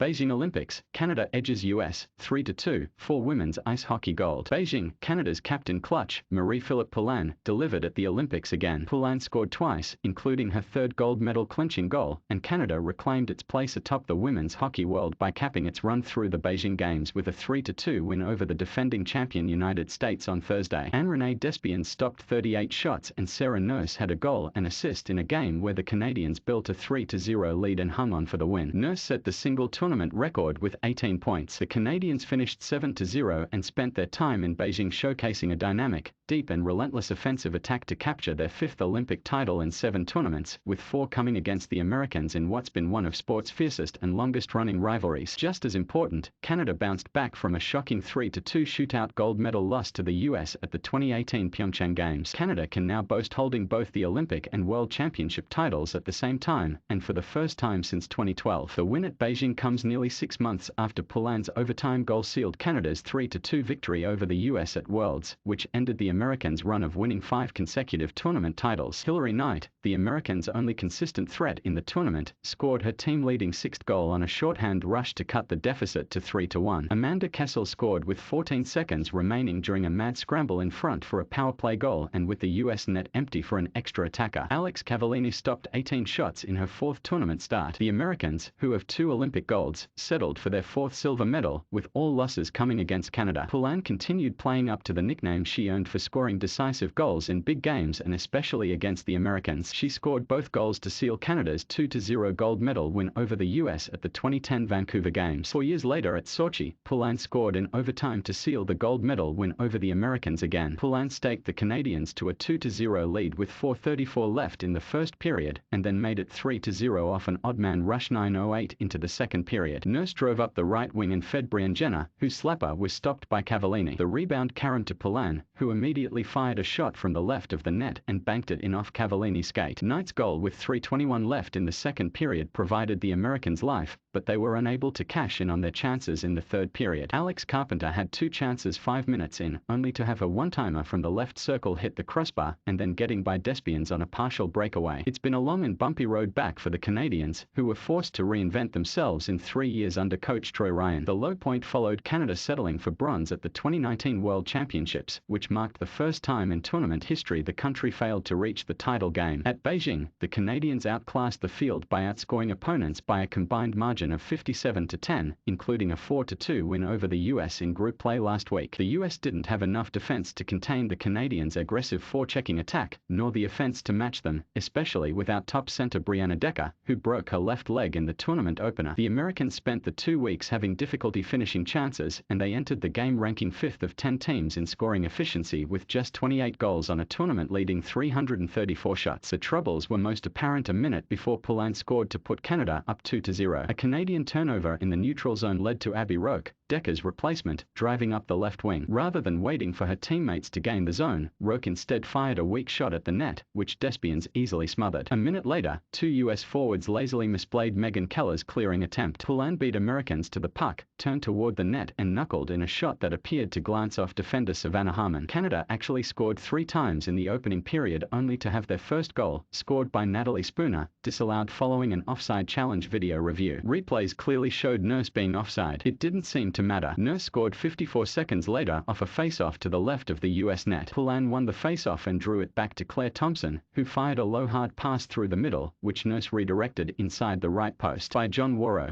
Beijing Olympics, Canada edges US 3-2 for women's ice hockey gold. Beijing, Canada's captain clutch, Marie-Philip Poulin, delivered at the Olympics again. Poulin scored twice, including her third gold medal clinching goal, and Canada reclaimed its place atop the women's hockey world by capping its run through the Beijing Games with a 3-2 win over the defending champion United States on Thursday. Ann-Renee Desbiens stopped 38 shots and Sarah Nurse had a goal and assist in a game where the Canadians built a 3-0 lead and hung on for the win. Nurse set the single tournament record with 18 points. The Canadians finished 7-0 and spent their time in Beijing showcasing a dynamic, deep and relentless offensive attack to capture their fifth Olympic title in 7 tournaments, with 4 coming against the Americans in what's been one of sport's fiercest and longest-running rivalries. Just as important, Canada bounced back from a shocking 3-2 shootout gold medal loss to the US at the 2018 Pyeongchang Games. Canada can now boast holding both the Olympic and World Championship titles at the same time, and for the first time since 2012. The win at Beijing comes nearly 6 months after Poulin's overtime goal sealed Canada's 3-2 victory over the US at Worlds, which ended the Americans' run of winning 5 consecutive tournament titles. Hilary Knight, the Americans' only consistent threat in the tournament, scored her team-leading 6th goal on a shorthand rush to cut the deficit to 3-1. Amanda Kessel scored with 14 seconds remaining during a mad scramble in front for a power play goal and with the US net empty for an extra attacker. Alex Cavallini stopped 18 shots in her 4th tournament start. The Americans, who have 2 Olympic golds, settled for their 4th silver medal, with all losses coming against Canada. Poulin continued playing up to the nickname she earned for scoring decisive goals in big games and especially against the Americans. She scored both goals to seal Canada's 2-0 gold medal win over the US at the 2010 Vancouver Games. 4 years later at Sochi, Poulin scored in overtime to seal the gold medal win over the Americans again. Poulin staked the Canadians to a 2-0 lead with 4:34 left in the first period, and then made it 3-0 off an odd-man rush 9:08 into the second period. Nurse drove up the right wing and fed Jenna, whose slapper was stopped by Cavallini. The rebound carried to Poulin, who immediately fired a shot from the left of the net and banked it in off Cavallini's skate. Knight's goal with 3:21 left in the second period provided the Americans life, but they were unable to cash in on their chances in the third period. Alex Carpenter had 2 chances 5 minutes in, only to have a one-timer from the left circle hit the crossbar and then getting by Desbiens on a partial breakaway. It's been a long and bumpy road back for the Canadians, who were forced to reinvent themselves in 3 years under coach Troy Ryan. The low point followed Canada settling for bronze at the 2019 World Championships, which marked the first time in tournament history the country failed to reach the title game. At Beijing, the Canadians outclassed the field by outscoring opponents by a combined margin of 57-10, including a 4-2 win over the US in group play last week. The US didn't have enough defense to contain the Canadians' aggressive forechecking attack, nor the offense to match them, especially without top center Brianna Decker, who broke her left leg in the tournament opener. The Americans spent the 2 weeks having difficulty finishing chances, and they entered the game ranking 5th of 10 teams in scoring efficiency with just 28 goals on a tournament-leading 334 shots. The troubles were most apparent a minute before Poulin scored to put Canada up 2-0. A Canadian turnover in the neutral zone led to Abby Roque, Decker's replacement, driving up the left wing. Rather than waiting for her teammates to gain the zone, Roque instead fired a weak shot at the net, which Desbiens easily smothered. A minute later, 2 US forwards lazily misplayed Megan Keller's clearing attempt. Poulin beat Americans to the puck, turned toward the net and knuckled in a shot that appeared to glance off defender Savannah Harmon. Canada actually scored 3 times in the opening period only to have their first goal, scored by Natalie Spooner, disallowed following an offside challenge video review. Replays clearly showed Nurse being offside. It didn't seem to matter. Nurse scored 54 seconds later off a faceoff to the left of the US net. Poulin won the faceoff and drew it back to Claire Thompson, who fired a low hard pass through the middle, which Nurse redirected inside the right post. By John Warrow.